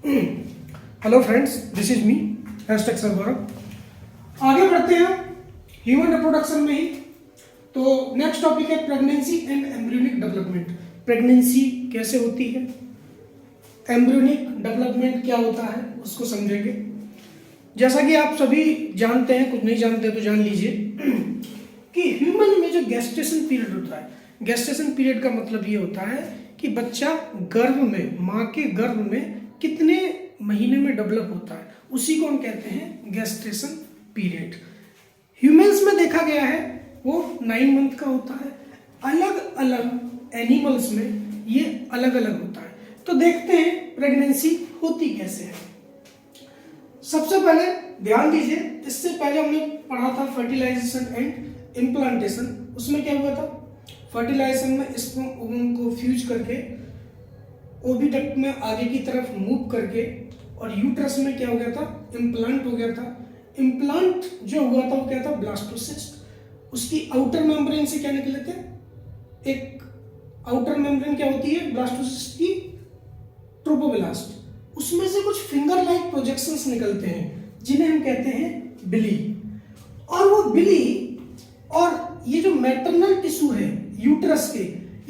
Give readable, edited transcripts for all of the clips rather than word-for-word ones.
Hello friends, this is me sir Gaurav. आगे बढ़ते हैं ह्यूमन रिप्रोडक्शन में ही। तो नेक्स्ट टॉपिक है pregnancy and embryonic development. Pregnancy कैसे होती है, एम्ब्रियोनिक डेवलपमेंट क्या होता है, उसको समझेंगे। जैसा कि आप सभी जानते हैं, कुछ नहीं जानते तो जान लीजिए कि ह्यूमन में जो गेस्टेशन पीरियड होता है, गेस्टेशन पीरियड का मतलब ये होता है कि बच्चा गर्भ में, माँ के गर्भ में कितने महीने में डेवलप होता है, उसी को हम कहते हैं गेस्टेशन पीरियड। ह्यूमंस में देखा गया है वो 9 मंथ का होता है। अलग अलग एनिमल्स में ये अलग अलग होता है। तो देखते हैं प्रेगनेंसी होती कैसे है। सबसे पहले ध्यान दीजिए, इससे पहले हमने पढ़ा था फर्टिलाइजेशन एंड इम्प्लांटेशन। उसमें क्या हुआ था, फर्टिलाइजेशन में स्पर्म ओवम को फ्यूज करके ओविडक्ट में आगे की तरफ मूव करके, और यूट्रस में क्या हो गया था, इम्प्लांट हो गया था। इम्प्लांट जो हुआ था वो क्या था, ब्लास्टोसिस्ट। उसकी आउटर मेम्ब्रेन से क्या निकले थे, एक आउटर मेम्ब्रेन क्या होती है ब्लास्टोसिस्ट की, ट्रोपोब्लास्ट। उसमें से कुछ फिंगर लाइक प्रोजेक्शंस निकलते हैं जिन्हें हम कहते हैं बिली। और वो बिली और ये जो मैटरनल टिश्यू है यूट्रस के,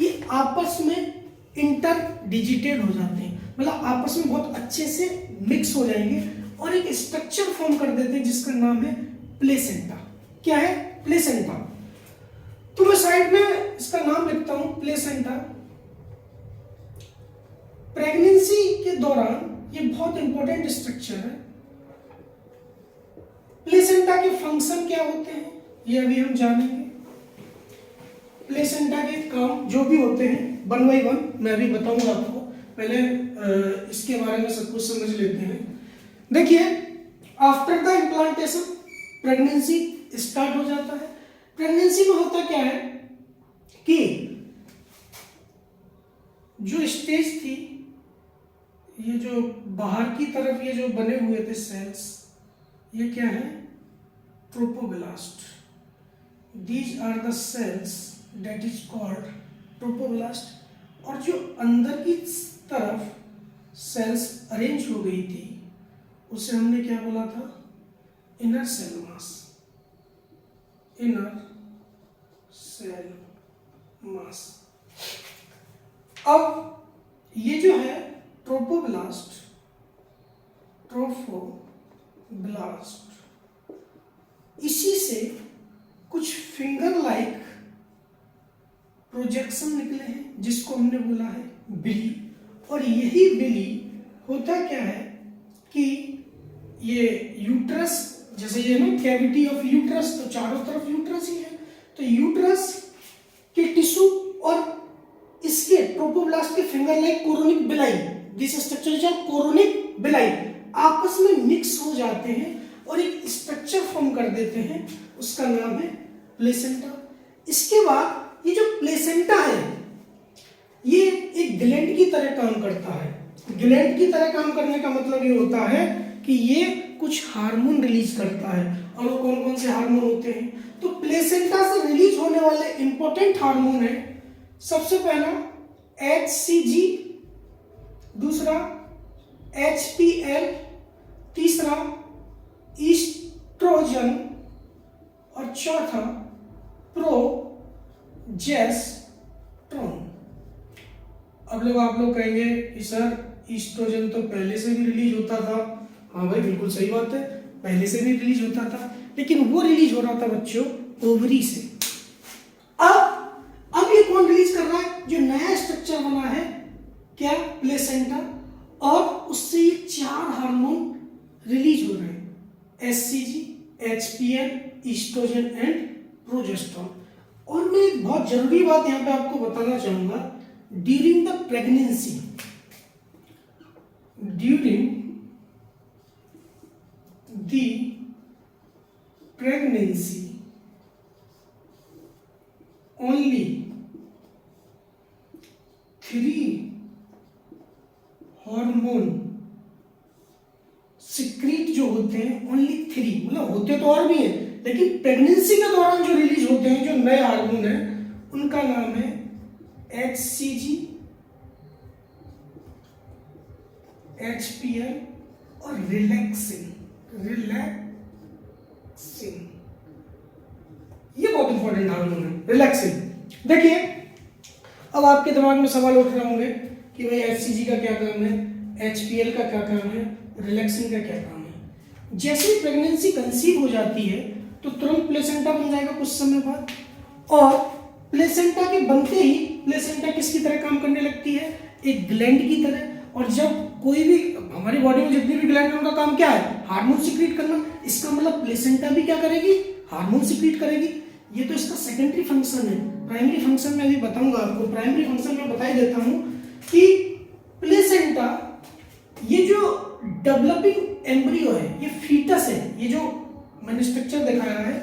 ये आपस में इंटर डिजिटेड हो जाते हैं, मतलब आपस में बहुत अच्छे से मिक्स हो जाएंगे और एक स्ट्रक्चर फॉर्म कर देते हैं जिसका नाम है प्लेसेंटा। क्या है, प्लेसेंटा। तो मैं साइड में इसका नाम लिखता हूं, प्लेसेंटा। प्रेगनेंसी के दौरान ये बहुत इंपॉर्टेंट स्ट्रक्चर है। प्लेसेंटा के फंक्शन क्या होते हैं ये अभी हम जानेंगे। प्लेसेंटा के काम जो भी होते हैं 1 by 1 मैं अभी बताऊंगा आपको। पहले इसके बारे में सब कुछ समझ लेते हैं। देखिए, after the implantation pregnancy start हो जाता है। प्रेगनेंसी में होता क्या है कि जो स्टेज थी, ये जो बाहर की तरफ ये जो बने हुए थे सेल्स, ये क्या है, trophoblast. These are the cells that is called trophoblast. और जो अंदर की तरफ सेल्स अरेंज हो गई थी उसे हमने क्या बोला था, inner cell mass. Inner cell mass. अब ये जो है ट्रोपोब्लास्ट, इसी से कुछ फिंगर लाइक प्रोजेक्शन निकले हैं जिसको हमने बोला है बिली। और यही बिली होता क्या है कि ये यूट्रस, जैसे ये ना कैविटी ऑफ यूट्रस, तो चारों तरफ यूट्रस ही है, तो यूट्रस के टिश्यू और इसके ट्रोपोब्लास्ट के फिंगर लाइक कोरोनिक बिलाई, दिस स्ट्रक्चर इज कोरोनिक बिलाई, आपस में मिक्स हो जाते हैं और एक स्ट्रक्चर फॉर्म कर देते हैं, उसका नाम है प्लेसेंटा। इसके बाद ये जो प्लेसेंटा है ये एक ग्लैंड की तरह काम करता है। ग्लैंड की तरह काम करने का मतलब ये होता है कि ये कुछ हार्मोन रिलीज करता है। और वो कौन कौन से हार्मोन होते हैं, तो प्लेसेंटा से रिलीज होने वाले इंपॉर्टेंट हार्मोन है, सबसे पहला HCG, दूसरा HPL, तीसरा ईस्ट्रोजन और चौथा प्रोजेस्टेरोन। अब आप लोग कहेंगे कि सर ईस्ट्रोजन तो पहले से भी रिलीज होता था। हाँ भाई, बिल्कुल सही बात है, पहले से भी रिलीज होता था, लेकिन वो रिलीज हो रहा था बच्चों ओवरी से। अब ये कौन रिलीज कर रहा है, जो नया स्ट्रक्चर बना है, क्या, प्लेसेंटा, और उससे ये 4 हार्मोन रिलीज हो रहे हैं, HCG, HPL, oestrogen and progesterone. और मैं एक बहुत जरूरी बात यहां पे आपको बताना चाहूंगा, during the pregnancy, during the pregnancy only 3 hormone secrete जो होते हैं, ओनली 3, मतलब होते तो और भी हैं, लेकिन प्रेगनेंसी के दौरान जो रिलीज होते हैं, जो नए हार्मोन है, उनका नाम है HCG, HPL और रिलैक्सिन, ये बहुत इंपॉर्टेंट हार्मोन है रिलैक्सिन। देखिए अब आपके दिमाग में सवाल उठ रहे होंगे कि भाई HCG का क्या काम है, HPL का क्या काम है, रिलैक्सिन का क्या काम है। जैसे ही प्रेगनेंसी कंसीव हो जाती है तो तुरंत प्लेसेंटा बन जाएगा कुछ समय बाद, और प्लेसेंटा के बनते ही प्लेसेंटा किसकी तरह काम करने लगती है, एक ग्लैंड की तरह। और जब कोई भी हमारी बॉडी में जितनी भी ग्लैंड है उनका काम क्या है, हार्मोन सिक्रीट करना। इसका मतलब प्लेसेंटा भी क्या करेगी, हार्मोन सिक्रीट करेगी। ये तो इसका सेकेंडरी फंक्शन है। प्राइमरी फंक्शन में अभी बताऊंगा आपको। प्राइमरी फंक्शन में बता ही देता हूं कि प्लेसेंटा, ये जो डेवलपिंग एम्ब्रियो है, ये फीटस है, ये जो मैंने स्ट्रक्चर दिखाया है,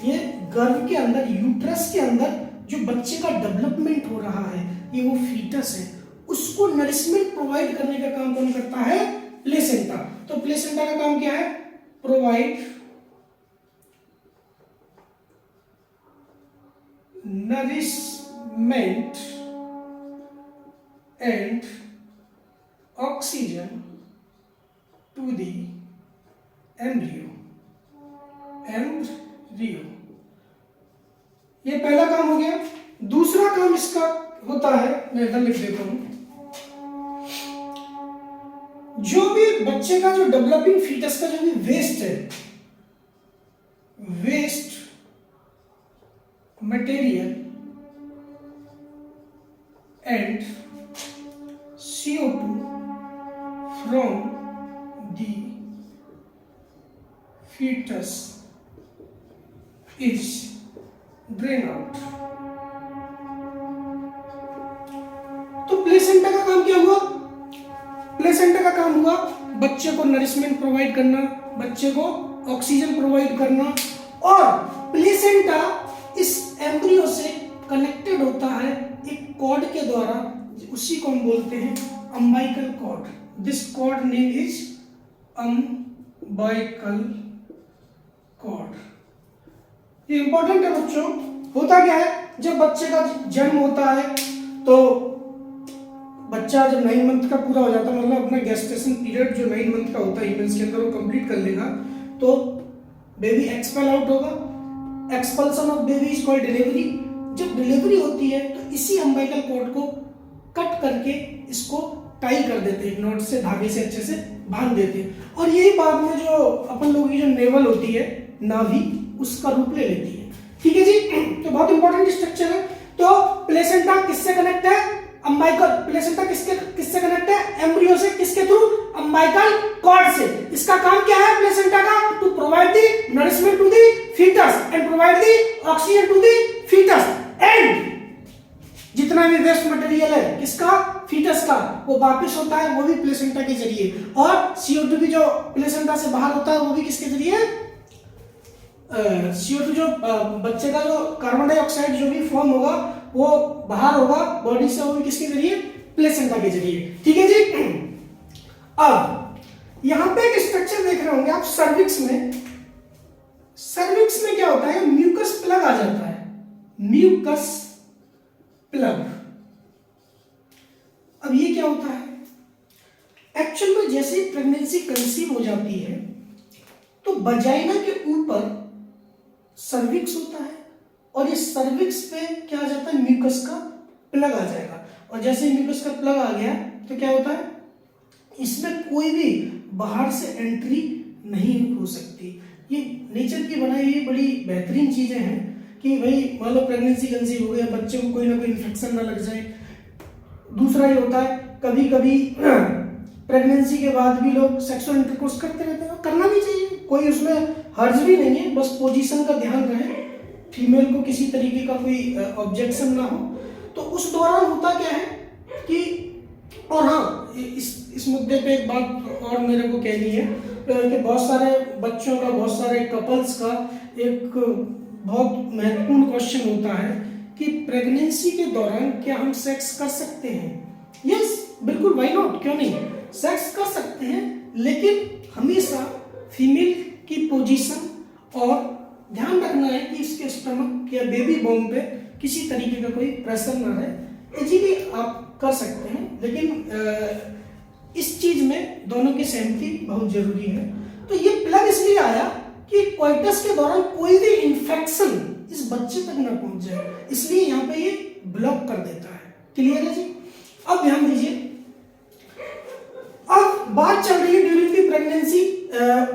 ये गर्भ के अंदर, यूट्रस के अंदर जो बच्चे का डेवलपमेंट हो रहा है, ये वो फीटस है, उसको नरिशमेंट प्रोवाइड करने का काम कौन करता है, प्लेसेंटा। तो प्लेसेंटा का काम क्या है, provide nourishment and oxygen to the embryo। ये पहला काम हो गया। दूसरा काम इसका होता है, मैं इधर लिख देता हूं, जो भी बच्चे का जो डेवलपिंग फीटस का जो भी वेस्ट है, waste material and CO2 from the fetus is drained out। तो प्लेसेंटा का काम क्या हुआ, प्लेसेंटा का काम हुआ बच्चे को नरिशमेंट प्रोवाइड करना, बच्चे को ऑक्सीजन प्रोवाइड करना, और प्लेसेंटा इस एम्ब्रियो से कनेक्टेड होता है एक कॉर्ड के द्वारा, उसी को हम बोलते हैं umbilical cord. This cord name is umbilical cord. ये इंपॉर्टेंट है बच्चों। होता क्या है, जब बच्चे का जन्म होता है तो बच्चा जब 9 मंथ का पूरा हो जाता है, मतलब अपना गेस्टेशन पीरियड जो 9 मंथ का होता है ह्यूमंस के अंदर, वो कंप्लीट कर लेगा, तो बेबी एक्सपेल आउट होगा। Expulsion of baby is called delivery. जब डिलीवरी होती है तो इसी अम्बाइकल कॉर्ड को कट करके इसको टाई कर देते हैं, नॉट से, धागे से अच्छे से बांध देते हैं, और यही बाद में जो अपन लोगों की जो नेवल होती है, नाभि, उसका रूप ले लेती है। ठीक है जी, तो बहुत इंपॉर्टेंट स्ट्रक्चर है। तो प्लेसेंटा किससे कनेक्ट है, अम्बाइकल। प्लेसेंटा किससे कनेक्ट है, एम्ब्रियो से, किसके थ्रू, अम्बाइकल कॉर्ड से। इसका काम क्या है प्लेसेंटा का, to provide the nourishment to the fetus and provide the oxygen to the fetus, and जितना भी वेस्ट मटेरियल है किसका, फीटस का, वो वापस होता है वो भी प्लेसेंटा के जरिए, और CO2 भी जो प्लेसेंटा से बाहर होता है वो भी किसके जरिए, CO2 जो बच्चे का जो कार्बन डाइऑक्साइड जो भी फॉर्म होगा वो बाहर होगा बॉडी से, वो भी किसके जरिए, प्लेसेंटा के जरिए। ठीक है जी। अब यहां पे एक स्ट्रक्चर देख रहे होंगे आप सर्विक्स में। सर्विक्स में क्या होता है, म्यूकस प्लग आ जाता है, म्यूकस प्लग। अब ये क्या होता है, एक्चुअल में जैसे प्रेगनेंसी कंसीव हो जाती है तो वजाइना के ऊपर सर्विक्स होता है, और इस सर्विक्स पे क्या आ जाता है, म्यूकस का प्लग आ जाएगा। और जैसे म्यूकस का प्लग आ गया तो क्या होता है, इसमें कोई भी बाहर से एंट्री नहीं हो सकती। ये नेचर की बनाई हुई बड़ी बेहतरीन चीजें हैं कि भाई मान लो प्रेगनेंसी कंसीव हो गया, बच्चे को कोई ना कोई इन्फेक्शन ना लग जाए। दूसरा ये होता है कभी कभी प्रेगनेंसी के बाद भी लोग सेक्सुअल इंटरकोर्स करते रहते हैं, करना भी चाहिए, कोई उसमें हर्ज भी नहीं है, बस पोजीशन का ध्यान रहे, फीमेल को किसी तरीके का कोई ऑब्जेक्शन ना हो। तो उस दौरान होता क्या है कि, और हाँ इस मुद्दे पे एक बात और मेरे को कहनी है कि बहुत सारे बच्चों का, बहुत सारे कपल्स का एक बहुत महत्वपूर्ण क्वेश्चन होता है कि प्रेगनेंसी के दौरान क्या हम सेक्स कर सकते हैं। यस बिल्कुल, व्हाई नॉट, क्यों नहीं, सेक्स कर सकते हैं, लेकिन हमेशा फीमेल की पोजीशन और ध्यान रखना है कि इसके स्टमक या बेबी बॉम पे किसी तरीके का कोई प्रेशर ना रहे। इजीली आप कर सकते हैं, लेकिन इस चीज में दोनों की सहमति बहुत जरूरी है। तो ये प्लग इसलिए आया कि कोइटस के दौरान कोई भी इंफेक्शन इस बच्चे तक न पहुंच जाए, इसलिए यहाँ पे ये ब्लॉक कर देता है। क्लियर है जी? अब ध्यान दीजिए, अब बात चल रही है during the pregnancy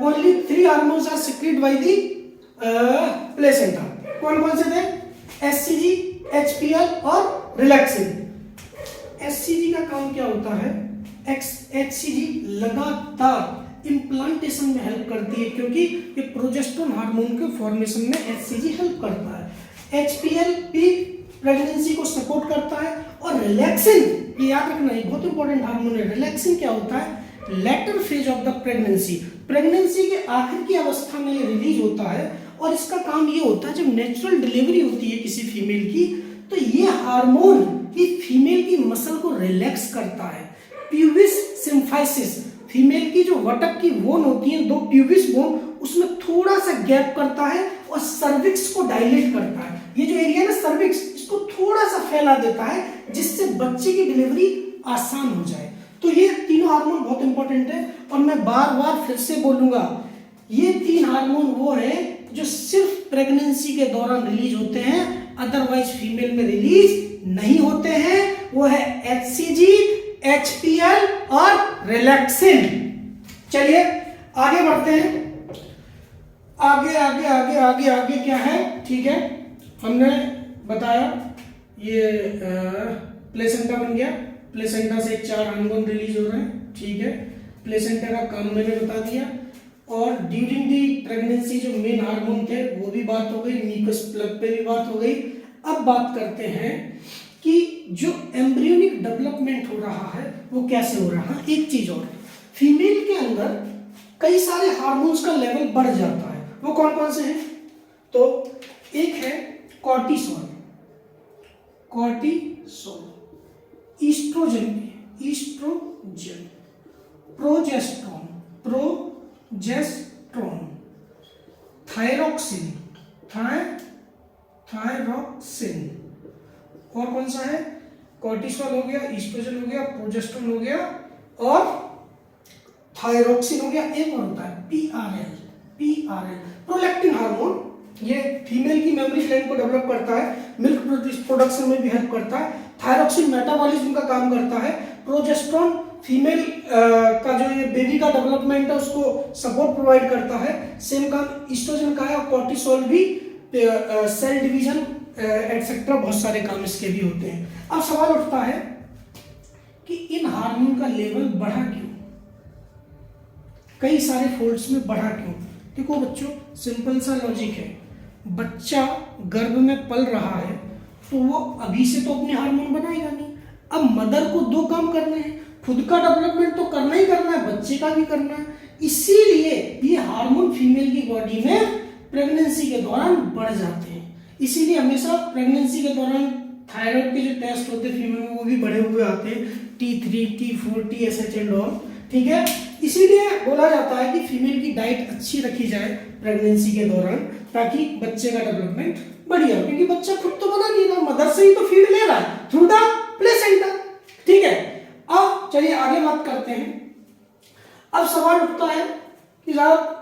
only 3 hormones are secreted by the placenta. कौन कौन से थे? एचसीजी, एचपीएल और रिलैक्सिन। एचसीजी का काम क्या होता है? एचसीजी लगातार इम्प्लांटेशन में हेल्प करती है, क्योंकि ये प्रोजेस्टेरोन हार्मोन के फॉर्मेशन में एचसीजी हेल्प करता है। एचपीएल भी प्रेगनेंसी को सपोर्ट करता है, और रिलैक्सिन, ये याद रखना है, बहुत इंपॉर्टेंट हार्मोन है। रिलैक्सिन क्या होता है? Later phase of the pregnancy, pregnancy के आखिर की अवस्था में ये रिलीज होता है, और इसका काम ये होता है जब नेचुरल डिलीवरी होती है किसी फीमेल की, तो ये हार्मोन की फीमेल की मसल को रिलैक्स करता है। प्यूबिस सिम्फाइसिस, फीमेल की जो वटक की बोन होती है, 2 प्यूबिस बोन, उसमें थोड़ा सा गैप करता है और सर्विक्स को डायलेट करता है। ये जो एरिया है ना सर्विक्स, इसको थोड़ा सा फैला देता है, जिससे बच्चे की डिलीवरी आसान हो जाए। तो ये तीनों हार्मोन बहुत इंपॉर्टेंट है, और मैं बार बार फिर से बोलूंगा, ये 3 हार्मोन वो है जो सिर्फ प्रेगनेंसी के दौरान रिलीज होते हैं, अदरवाइज फीमेल में रिलीज नहीं होते हैं। वो है एचसीजी, एचपीएल और रिलैक्सिन। चलिए आगे बढ़ते हैं। आगे आगे आगे आगे आगे क्या है? ठीक है, हमने बताया ये प्लेसेंटा बन गया, प्लेसेंटा से 4 हार्मोन रिलीज हो रहे हैं। ठीक है, प्लेसेंटा का काम मैंने बता दिया, और ड्यूरिंग दी प्रेगनेंसी जो मेन हार्मोन थे वो भी बात हो गई, म्यूकस प्लग पे भी बात हो गई। अब बात करते हैं कि जो एम्ब्रियोनिक डेवलपमेंट हो रहा है वो कैसे हो रहा है। एक चीज और, फीमेल के अंदर कई सारे हार्मोन्स का लेवल बढ़ जाता है, वो कौन कौन से हैं? तो एक है कॉर्टिसोल, ईस्ट्रोजन, प्रोजेस्ट्रॉन, थायरोक्सिन, और कौन सा है? कॉर्टिसोल हो गया, ईस्ट्रोजन हो गया, प्रोजेस्ट्रॉन हो गया, और थायरोक्सिन हो गया। एक और होता है पीआरएल, प्रोलैक्टिन हार्मोन। ये फीमेल की मेमोरी ग्लैंड को डेवलप करता है, मिल्क प्रोडक्शन में भी हेल्प करता है। थायरोक्सिन मेटाबॉलिज्म का काम करता है। प्रोजेस्ट्रॉन फीमेल का जो ये बेबी का डेवलपमेंट है उसको सपोर्ट प्रोवाइड करता है। सेम काम ईस्ट्रोजन का है, और कॉर्टिसोल भी सेल डिवीजन एटसेट्रा बहुत सारे काम इसके भी होते हैं। अब सवाल उठता है कि इन हार्मोन का लेवल बढ़ा क्यों, कई सारे फोल्ड्स में बढ़ा क्यों? देखो बच्चों, सिंपल सा लॉजिक है, बच्चा गर्भ में पल रहा है तो वो अभी से तो अपने हार्मोन बनाएगा नहीं। अब मदर को 2 काम करने हैं, खुद का डेवलपमेंट तो करना ही करना है, बच्चे का भी करना है, इसीलिए ये हार्मोन फीमेल की बॉडी में प्रेगनेंसी के दौरान बढ़ जाते हैं। इसीलिए हमेशा प्रेगनेंसी के दौरान थायराइड के जो टेस्ट होते हैं फीमेल में वो भी बढ़े हुए आते हैं, T3, T4, TSH and all. ठीक है, इसीलिए बोला जाता है कि फीमेल की डाइट अच्छी रखी जाए प्रेगनेंसी के दौरान, ताकि बच्चे का डेवलपमेंट बढ़िया, क्योंकि बच्चा खुद तो बना नहीं रहा, मदर से ही तो फीड ले रहा है थ्रू द प्लेसेंटा। ठीक है, अब चलिए आगे बात करते हैं। अब सवाल उठता है कि साहब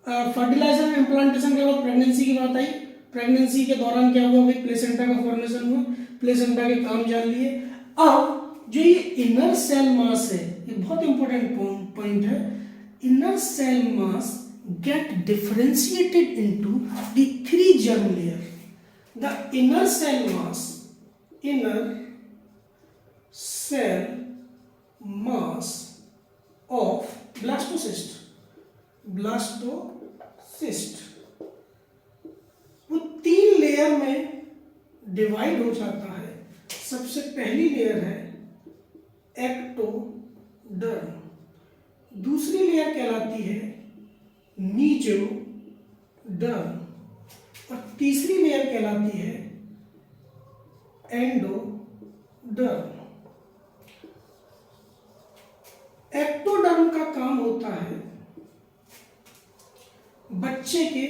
फर्टिलाइजर में इम्प्लांटेशन के बाद प्रेगनेंसी की बात आई, प्रेगनेंसी के दौरान क्या हुआ भाई? प्लेसेंटा का फॉर्मेशन हुआ, प्लेसेंटा के काम जान लिए। अब जो ये इनर सेल मास है, ये बहुत इंपॉर्टेंट पॉइंट है, inner cell mass get differentiated into the 3 germ layer. The inner cell mass of blastocyst वो 3 लेयर में डिवाइड हो जाता है। सबसे पहली लेयर है एक्टोडर्म, दूसरी लेयर कहलाती है मीजोडर्म, और तीसरी लेयर कहलाती है एंडोडर्म। एक्टोडर्म का काम होता है बच्चे के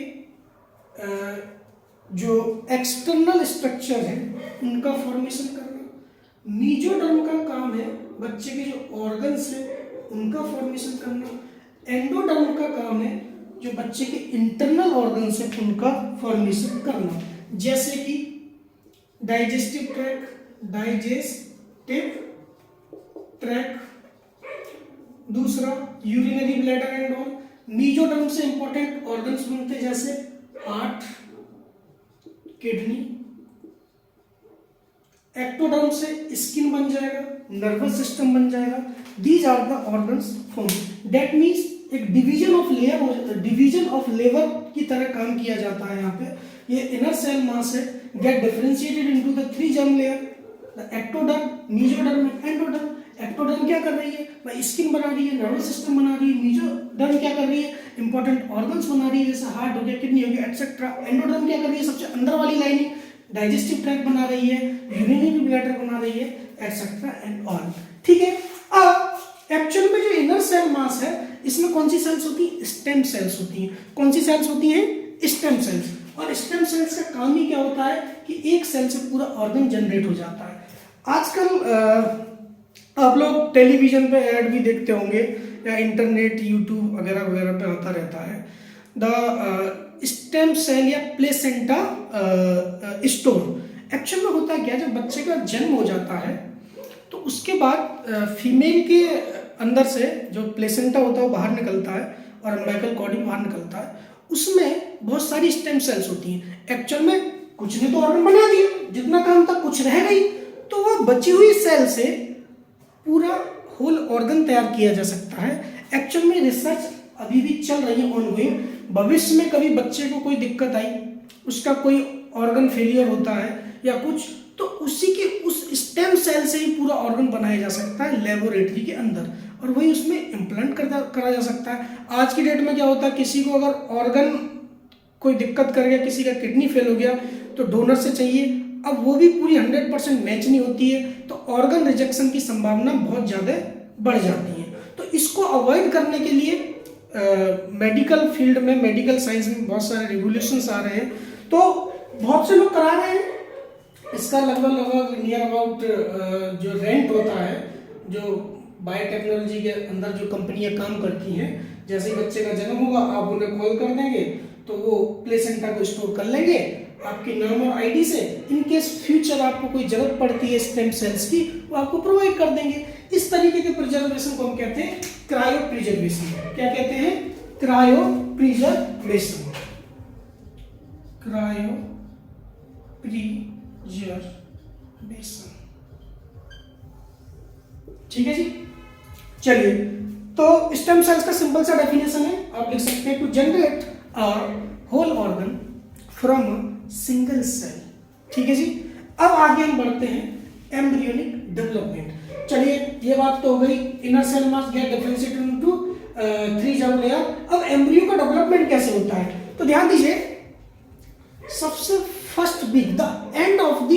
जो एक्सटर्नल स्ट्रक्चर है उनका फॉर्मेशन करना। मीजोडर्म का काम है बच्चे के जो ऑर्गन्स हैं उनका फॉर्मेशन करना। एंडोडर्म का काम है जो बच्चे के इंटरनल ऑर्गन्स है उनका फॉर्मेशन करना, जैसे कि डाइजेस्टिव ट्रैक, दूसरा urinary bladder and all. Mesoderm से इंपॉर्टेंट ऑर्गन्स बनते जैसे हार्ट, किडनी। एक्टोडर्म से स्किन बन जाएगा, नर्वस सिस्टम बन जाएगा। These are the organs form. That means एक डिवीजन ऑफ लेबर की तरह काम किया जाता है। यहाँ पे ये इनर सेल मास है, get differentiated into the 3 germ layer, the ectoderm, mesoderm and endoderm. Ectoderm क्या कर रही है भाई, स्किन बना रही है, नर्वस सिस्टम बना रही है। मेसोडर्म क्या कर रही है, इंपॉर्टेंट ऑर्गन्स बना रही है, जैसे हार्ट हो गया, किडनी हो गया, एटसेट्रा। एंडोडर्म क्या कर रही है, सबसे अंदर वाली लाइनिंग, डाइजेस्टिव ट्रैक्ट बना रही है, यूरिनरी ब्लैडर बना रही है, एटसेट्रा एंड ऑल। ठीक है। अब एक्चुअल में जो इनर सेल मास है इसमें कौन सी सेल्स होती है, स्टेम सेल्स होती हैं। कौन सी सेल्स होती हैं, स्टेम सेल्स। और स्टेम सेल्स का काम ही क्या होता है कि एक सेल से पूरा ऑर्गन जनरेट हो जाता है। आजकल आप लोग टेलीविजन पे ऐड भी देखते होंगे या इंटरनेट, यूट्यूब वगैरह वगैरह पे आता रहता है, द स्टेम सेल या प्लेसेंटा स्टोर। एक्चुअल में होता क्या, जब बच्चे का जन्म हो जाता है तो उसके बाद फीमेल के अंदर से जो प्लेसेंटा होता है वो बाहर निकलता है और अम्बिलिकल कॉर्ड बाहर निकलता है। उसमें बहुत सारी स्टेम सेल्स होती हैं। एक्चुअल में कुछ ने तो ऑर्गन बना दिया, जितना काम था कुछ रह गई, तो वो बची हुई सेल से पूरा होल ऑर्गन तैयार किया जा सकता है। एक्चुअल में रिसर्च अभी भी चल रही है, ऑनगोइंग। भविष्य में कभी बच्चे को कोई दिक्कत आई, उसका कोई ऑर्गन फेलियर होता है या कुछ, तो उसी के उस स्टेम सेल से ही पूरा ऑर्गन बनाया जा सकता है लेबोरेटरी के अंदर, और वही उसमें इम्प्लांट करा जा सकता है। आज की डेट में क्या होता है, किसी को अगर ऑर्गन कोई दिक्कत कर गया, किसी का किडनी फेल हो गया तो डोनर से चाहिए। अब वो भी पूरी 100% मैच नहीं होती है, तो ऑर्गन रिजेक्शन की संभावना बहुत ज़्यादा बढ़ जाती है। तो इसको अवॉइड करने के लिए मेडिकल फील्ड में, मेडिकल साइंस में बहुत सारे रिवोल्यूशंस आ रहे हैं, तो बहुत से लोग करा रहे हैं। इसका लगभग नियर अबाउट जो रेंट होता है, जो बायोटेक्नोलॉजी के अंदर जो कंपनियां काम करती हैं, जैसे ही बच्चे का जन्म होगा आप उन्हें कॉल कर देंगे तो वो प्लेसेंटा को स्टोर कर लेंगे आपके नाम और आईडी से। इन केस फ्यूचर आपको कोई जरूरत पड़ती है स्टेम सेल्स की, वो आपको प्रोवाइड कर देंगे। इस तरीके के प्रिजर्वेशन को हम कहते हैं क्रायो प्रिजर्वेशन। क्या कहते हैं, क्रायो प्रिजर्वेशन। क्रायो प्रिजर्वेशन, ठीक है जी। चलिए, तो स्टेम सेल्स का सिंपल सा डेफिनेशन है, आप लिख सकते हैं, to generate a whole organ from single cell. ठीक है जी। अब आगे हम बढ़ते हैं एम्ब्रियोनिक डेवलपमेंट। चलिए, ये बात तो हो गई, inner cell mass get differentiated into 3 germ layer. अब एम्ब्रियो का डेवलपमेंट कैसे होता है, तो ध्यान दीजिए, सबसे first week, the end of the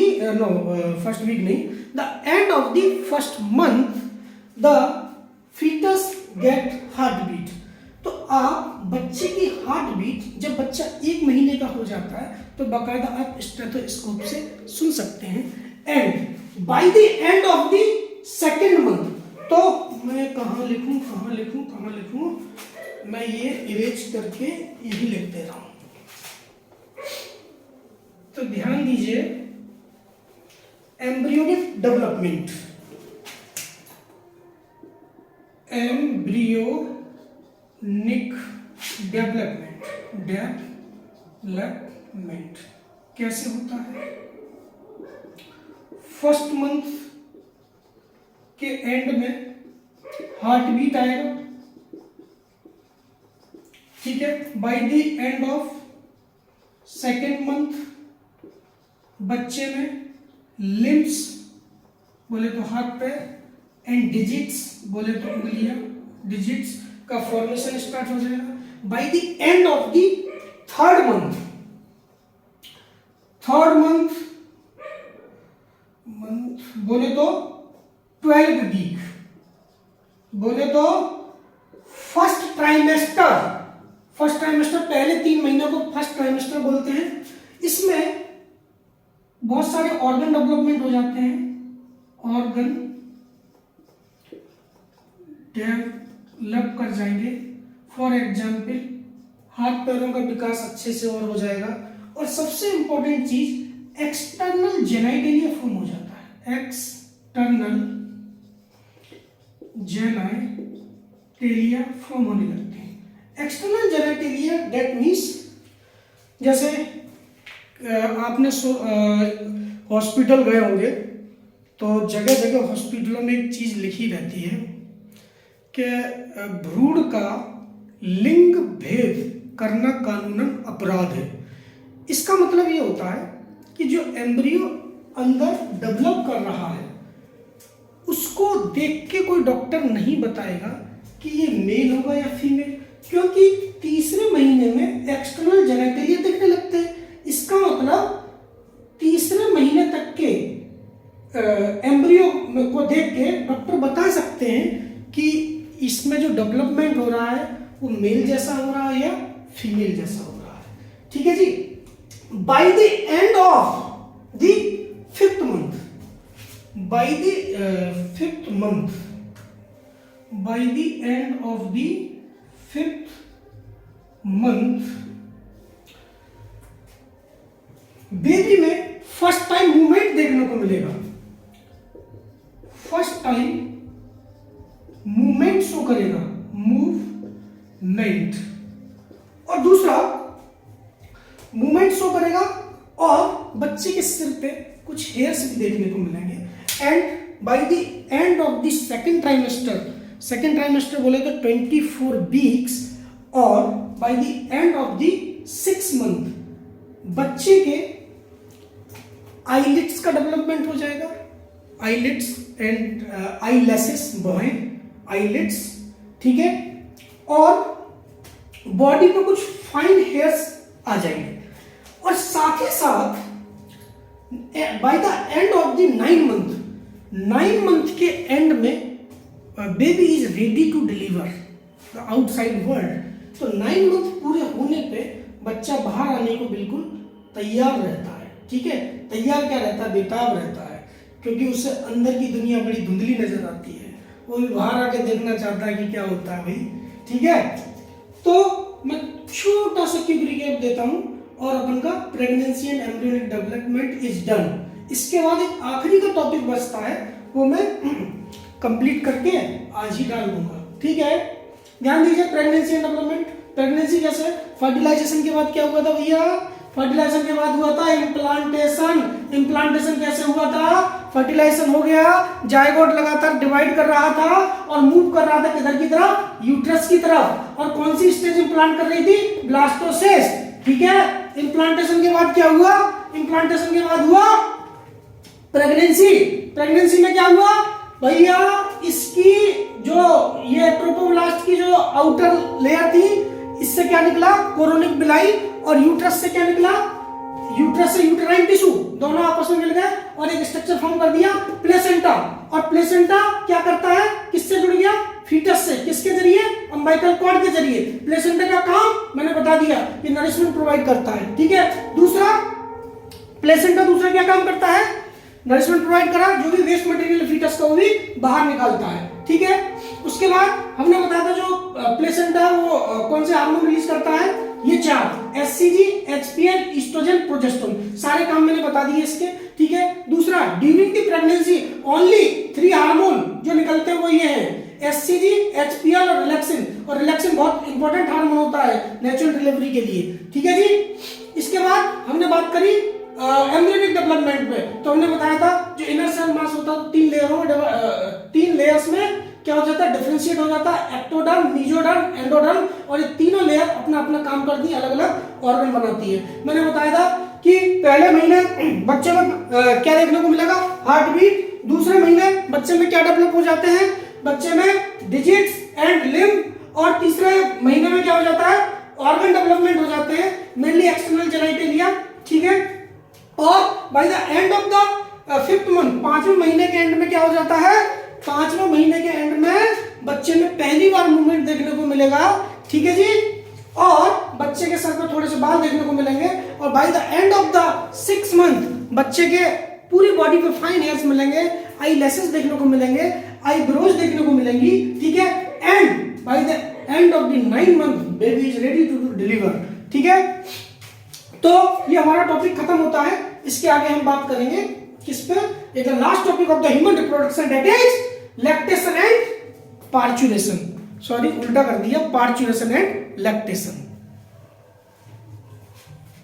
first week नहीं, the end of the first month the foetus get heart beat. तो आप बच्चे की हार्ट बीट जब बच्चा 1 महीने का हो जाता है तो बाकायदा आप स्टेथोस्कोप से सुन सकते हैं। And by the end of the second month, तो मैं कहाँ लिखूं, मैं ये इरेज करके यही लिख दे रहा हूं। तो ध्यान दीजिए, एम्ब्रियोनिक डेवलपमेंट, एम्ब्रियोनिक डेवलपमेंट कैसे होता है, फर्स्ट मंथ के एंड में हार्ट बीट आएगा, ठीक है। Bye the end of second month बच्चे में लिम्स बोले तो हाथ पैर, एंड डिजिट्स बोले तो उंगलियां, डिजिट्स का फॉर्मेशन स्टार्ट हो जाएगा। Bye the end of the third month बोले तो 12 वीक, बोले तो फर्स्ट ट्राइमेस्टर पहले 3 महीनों को फर्स्ट ट्राइमेस्टर बोलते हैं। इसमें बहुत सारे ऑर्गन डेवलपमेंट हो जाते हैं, ऑर्गन डेवलपमेंट। डेवलप कर जाएंगे। फॉर एग्जाम्पल हाथ पैरों का विकास अच्छे से और हो जाएगा। और सबसे इंपॉर्टेंट चीज एक्सटर्नल जेनाइटेलिया फॉर्म हो जाता है। एक्सटर्नल जेनाइटेलिया फॉर्म होने लगते हैं। एक्सटर्नल जेनाइटेलिया दैट मीन्स जैसे आपने हॉस्पिटल गए होंगे तो जगह जगह हॉस्पिटलों में एक चीज लिखी रहती है कि भ्रूण का लिंग भेद करना कानूनन अपराध है। इसका मतलब ये होता है कि जो एम्ब्रियो अंदर डेवलप कर रहा है उसको देख के कोई डॉक्टर नहीं बताएगा कि ये मेल होगा या फीमेल, क्योंकि तीसरे महीने में एक्सटर्नल जेनेटेलिया दिखने लगते हैं। इसका मतलब तीसरे महीने तक के एम्ब्रियो को देख के डॉक्टर बता सकते हैं कि इसमें जो डेवलपमेंट हो रहा है वो मेल जैसा हो रहा है या फीमेल जैसा हो रहा है। ठीक है जी। By the end of the fifth month, by the fifth month, by the end of the fifth month baby में फर्स्ट टाइम मूवमेंट देखने को मिलेगा। फर्स्ट टाइम मूवमेंट शो करेगा, मूवमेंट। और दूसरा मूवमेंट शो करेगा और बच्चे के सिर पे कुछ हेयर्स भी देखने को मिलेंगे। And by the end of the second trimester, second trimester बोले तो 24 वीक्स, और by the end of the 6 month बच्चे के आईलिड्स का डेवलपमेंट हो जाएगा। Eyelids and eyelashes boy, eyelids, ठीक है। और बॉडी पे कुछ फाइन हेयर्स आ जाएंगे। और साथ ही साथ by the end of the 9 month, 9 month के एंड में baby is ready to deliver the outside world. तो 9 मंथ पूरे होने पे बच्चा बाहर आने को बिल्कुल तैयार रहता है। ठीक है, तैयार क्या रहता है, बेताब रहता है, क्योंकि उसे अंदर की दुनिया बड़ी धुंधली नजर आती है। वो भी बाहर आके देखना चाहता है कि क्या होता है भाई। ठीक है, तो मैं छोटा सा क्विक रिकैप देता हूं और अपन का pregnancy and embryonic development is done. इसके बाद एक आखिरी का टॉपिक बचता है, वो मैं कंप्लीट करके आज ही डाल दूंगा। ठीक है, ध्यान दीजिए। प्रेगनेंसी एंड डेवलपमेंट, प्रेगनेंसी कैसे, फर्टिलाइजेशन के बाद क्या हुआ था भैया, फर्टिलाइजेशन के बाद हुआ था इम्प्लांटेशन। इम्प्लांटेशन कैसे हुआ था, फर्टिलाइजेशन हो गया, जायगोट लगातार डिवाइड कर रहा था और मूव कर रहा था किधर की तरफ, यूट्रस की तरफ। और कौन सी स्टेज इम्प्लांट कर रही थी, ब्लास्टोसिस। ठीक है, इम्प्लांटेशन के बाद क्या हुआ, इम्प्लांटेशन के बाद हुआ प्रेगनेंसी। प्रेगनेंसी में क्या हुआ भैया, इसकी जो ये ट्रोपोब्लास्ट की जो आउटर लेयर थी, इससे क्या निकला, कोरोनिक बिलाई, और यूट्रस से क्या निकला, यूट्रस से यूटेराइन टिश्यू, दोनों आपस में मिल गए और एक स्ट्रक्चर फॉर्म कर दिया, प्लेसेंटा। और प्लेसेंटा क्या करता है, किससे जुड़ गया, फीटस से, किसके जरिए, अम्बाइकल कॉर्ड के जरिए। प्लेसेंटा का काम मैंने बता दिया, ये नरिशमेंट प्रोवाइड करता है। ठीक है, दूसरा प्लेसेंटा दूसरा क्या काम करता है, नरिशमेंट प्रोवाइड करा, जो भी वेस्ट मटेरियल फीटस का वो भी बाहर निकालता है। ठीक है, उसके बाद हमने बताया था जो प्लेसेंटा वो कौन से हार्मोन रिलीज करता है, ये 4, एचसीजी, एचपीएल, ईस्ट्रोजन, प्रोजेस्टेरोन, सारे काम मैंने बता दिए इसके। ठीक है, दूसरा during the pregnancy only 3 hormone जो निकलते हैं वो ये हैं, एचसीजी, एचपीएल और रिलैक्सिन। और रिलैक्सिन बहुत इंपॉर्टेंट हार्मोन होता है नेचुरल डिलीवरी के लिए। ठीक है जी, इसके बाद हमने बात करी एम्ब्रियोनिक डेवलपमेंट पे, तो हमने बताया था जो इनर सेल मास होता है 3 लेयरों में, 3 लेयर्स में क्या हो जाता है, डिफरेंशिएट हो जाता है, एक्टोडर्म, मेसोडर्म, एंडोडर्म। और ये तीनों लेयर अपना अपना काम करती है, अलग अलग ऑर्गन बनाती है। मैंने बताया था कि पहले महीने बच्चे में क्या देखने को मिलेगा, हार्ट बीट। दूसरे महीने बच्चे में क्या डेवलप हो जाते हैं, बच्चे में डिजिट्स एंड लिम्ब। और तीसरे महीने में क्या हो जाता है, ऑर्गन डेवलपमेंट हो जाते हैं, मेनली एक्सटर्नल जेनिटेलिया। ठीक है, और by the end of the 5th month, 5वें महीने के एंड में क्या हो जाता है, 5वें महीने के एंड में बच्चे में पहली बार मूवमेंट देखने को मिलेगा। ठीक है जी, और बच्चे के सर पे थोड़े से बाल देखने को मिलेंगे। और by the end of the 6 month बच्चे के पूरी बॉडी पे फाइन हेयर्स मिलेंगे, आई लैशेस देखने को मिलेंगे, आई ब्रोज देखने को मिलेंगी। ठीक है, and by the end of the 9 month baby is ready to deliver. ठीक है, तो ये हमारा टॉपिक खत्म होता है। इसके आगे हम बात करेंगे किस पे, it the last topic of the human reproduction that is lactation and parturition. Sorry उल्टा कर दिया, पार्चुरेशन एंड लैक्टेशन।